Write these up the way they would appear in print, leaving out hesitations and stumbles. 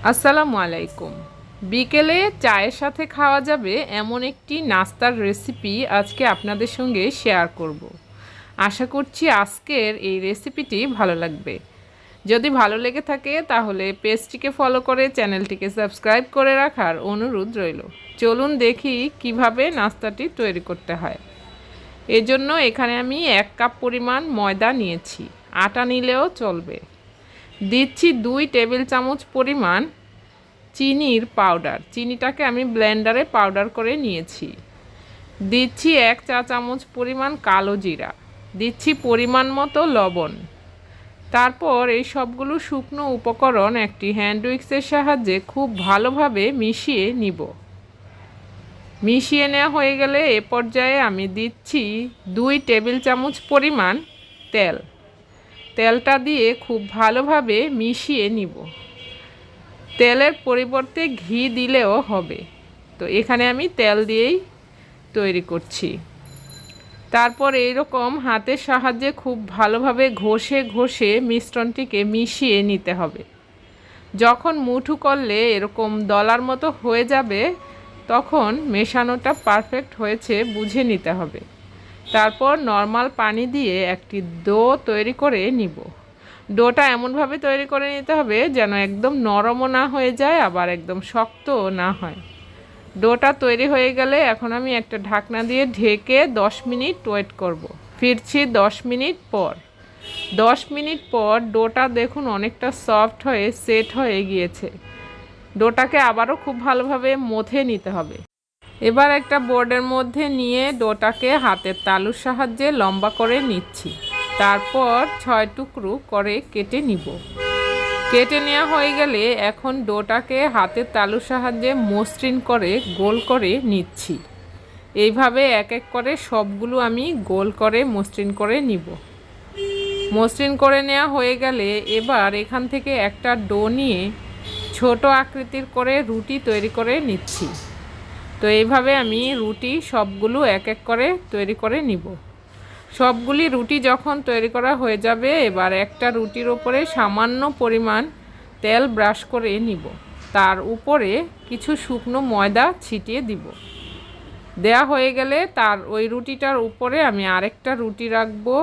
আসসালামু আলাইকুম। বিকেলে চায়ের সাথে খাওয়া যাবে এমন একটি নাস্তার রেসিপি আজকে আপনাদের সঙ্গে শেয়ার করব। আশা করছি আজকের এই রেসিপিটি ভালো লাগবে। যদি ভালো লেগে থাকে তাহলে পেজটিকে ফলো করে চ্যানেলটিকে সাবস্ক্রাইব করে রাখার অনুরোধ রইল। চলুন দেখি কিভাবে নাস্তাটি তৈরি করতে হয়। এজন্য এখানে আমি 1 কাপ পরিমাণ ময়দা নিয়েছি, আটা নিলেও চলবে। দিচ্ছি 2 টেবিল চামচ পরিমাণ চিনির পাউডার, চিনিটাকে আমি ব্লেন্ডারে পাউডার করে নিয়েছি। দিচ্ছি 1 চা চামচ পরিমাণ কালো জিরা, দিচ্ছি পরিমাণ মতো লবণ। তারপর এই সবগুলো শুকনো উপকরণ একটি হ্যান্ড উইক্সের সাহায্যে খুব ভালোভাবে মিশিয়ে নিব। মিশিয়ে নেওয়া হয়ে গেলে এ পর্যায়ে আমি দিচ্ছি 2 টেবিল চামচ পরিমাণ তেল। তেলটা দিয়ে খুব ভালোভাবে মিশিয়ে নিব। তেলের পরিবর্তে ঘি দিলেও হবে, তো এখানে আমি তেল দিয়েই তৈরি করছি। তারপর এইরকম হাতের সাহায্যে খুব ভালোভাবে ঘষে ঘষে মিশ্রণটিকে মিশিয়ে নিতে হবে। যখন মুঠো করলে এরকম দলার মতো হয়ে যাবে তখন মেশানোটা পারফেক্ট হয়েছে বুঝে নিতে হবে। তারপর নর্মাল পানি দিয়ে একটি ডো তৈরি করে নিব। ডোটা এমনভাবে তৈরি করে নিতে হবে যেন একদম নরমও না হয়ে যায় আবার একদম শক্তও না হয়। ডোটা তৈরি হয়ে গেলে এখন আমি একটা ঢাকনা দিয়ে ঢেকে 10 মিনিট ওয়েট করব। ফিরছি 10 মিনিট পর। 10 মিনিট পর ডোটা দেখুন অনেকটা সফট হয়ে সেট হয়ে গিয়েছে। ডোটাকে আবারও খুব ভালোভাবে মথে নিতে হবে। এবার একটা বোর্ডের মধ্যে নিয়ে ডোটাকে হাতের তালুর সাহায্যে লম্বা করে নিচ্ছি। তারপর 6 টুকরো করে কেটে নিব। কেটে নেওয়া হয়ে গেলে এখন ডোটাকে হাতের তালুর সাহায্যে মসৃণ করে গোল করে নিচ্ছি। এইভাবে এক এক করে সবগুলো আমি গোল করে মসৃণ করে নিব। মসৃণ করে নেওয়া হয়ে গেলে এবার এখান থেকে একটা ডো নিয়ে ছোট আকৃতির করে রুটি তৈরি করে নিচ্ছি। তো এইভাবে আমি রুটি সবগুলো এক এক করে তৈরি করে নিব। সবগুলি রুটি যখন তৈরি করা হয়ে যাবে এবার একটা রুটির ওপরে সামান্য পরিমাণ তেল ব্রাশ করে নিব। তার উপরে কিছু শুকনো ময়দা ছিটিয়ে দিব। দেয়া হয়ে গেলে তার ওই রুটিটার উপরে আমি আরেকটা রুটি রাখবো,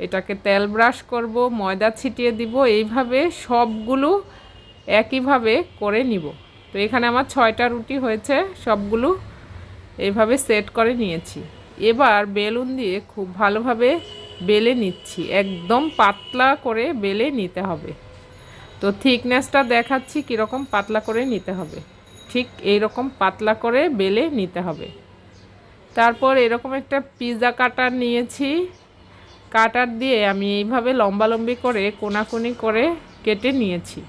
এটাকে তেল ব্রাশ করব, ময়দা ছিটিয়ে দিব। এইভাবে সবগুলো একইভাবে করে নিব। তো এখানে আমার 6টা রুটি হয়েছে, সবগুলো এইভাবে সেট করে নিয়েছি। এবার বেলুন দিয়ে খুব ভালোভাবে বেলে নিচ্ছি। একদম পাতলা করে বেলে নিতে হবে। তো থিকনেসটা দেখাচ্ছি কীরকম পাতলা করে নিতে হবে। ঠিক এই রকম পাতলা করে বেলে নিতে হবে। তারপর এরকম একটা পিৎজা কাটার নিয়েছি। কাটার দিয়ে আমি এইভাবে লম্বালম্বি করে কোনাকুনি করে কেটে নিয়েছি।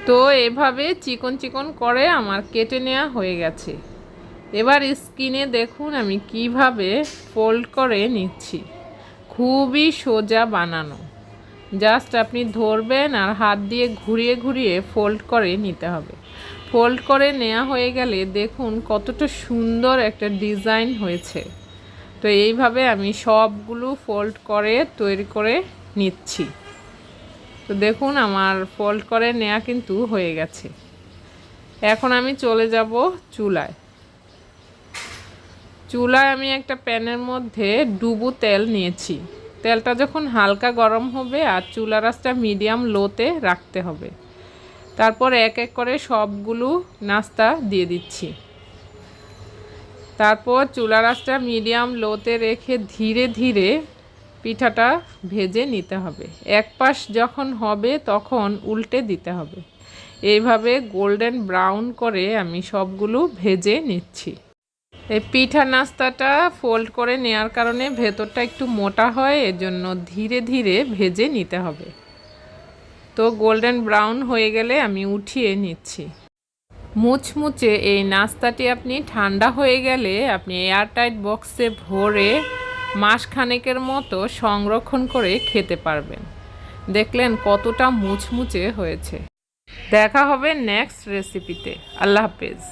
তো এভাবে চিকন চিকন করে আমার কেটে নেওয়া হয়ে গেছে। এবার স্ক্রিনে দেখুন আমি কিভাবে ফোল্ড করে নিচ্ছি। খুবই সোজা বানানো, জাস্ট আপনি ধরবেন আর হাত দিয়ে ঘুরিয়ে ঘুরিয়ে ফোল্ড করে নিতে হবে। ফোল্ড করে নেওয়া হয়ে গেলে দেখুন কতটা সুন্দর একটা ডিজাইন হয়েছে। তো এইভাবে আমি সবগুলো ফোল্ড করে তৈরি করে নিচ্ছি। তো দেখুন আমার ফোল্ড করে নেওয়া কিন্তু হয়ে গেছে। এখন আমি চলে যাব চুলায়। চুলায় আমি একটা প্যানের মধ্যে ডুবো তেল নিয়েছি। তেলটা যখন হালকা গরম হবে আর চুলার আঁচটা মিডিয়াম লোতে রাখতে হবে। তারপর এক এক করে সবগুলো নাস্তা দিয়ে দিচ্ছি। তারপর চুলার আঁচটা মিডিয়াম লোতে রেখে ধীরে ধীরে পিঠাটা ভেজে নিতে হবে। এক পাশ যখন হবে তখন উল্টে দিতে হবে। এইভাবে গোল্ডেন ব্রাউন করে আমি সবগুলো ভেজে নিচ্ছি। এই পিঠা নাস্তাটা ফোল্ড করে নেওয়ার কারণে ভেতরটা একটু মোটা হয়, এজন্য ধীরে ধীরে ভেজে নিতে হবে। তো গোল্ডেন ব্রাউন হয়ে গেলে আমি উঠিয়ে নিচ্ছি। মুচমুচে এই নাস্তাটি আপনি ঠান্ডা হয়ে গেলে আপনি এয়ারটাইট বক্সে ভরে মাসখানেকের মতো সংরক্ষণ করে খেতে পারবেন। দেখলেন কতটা মুচমুচে হয়েছে। দেখা হবে নেক্সট রেসিপিতে। আল্লাহ হাফেজ।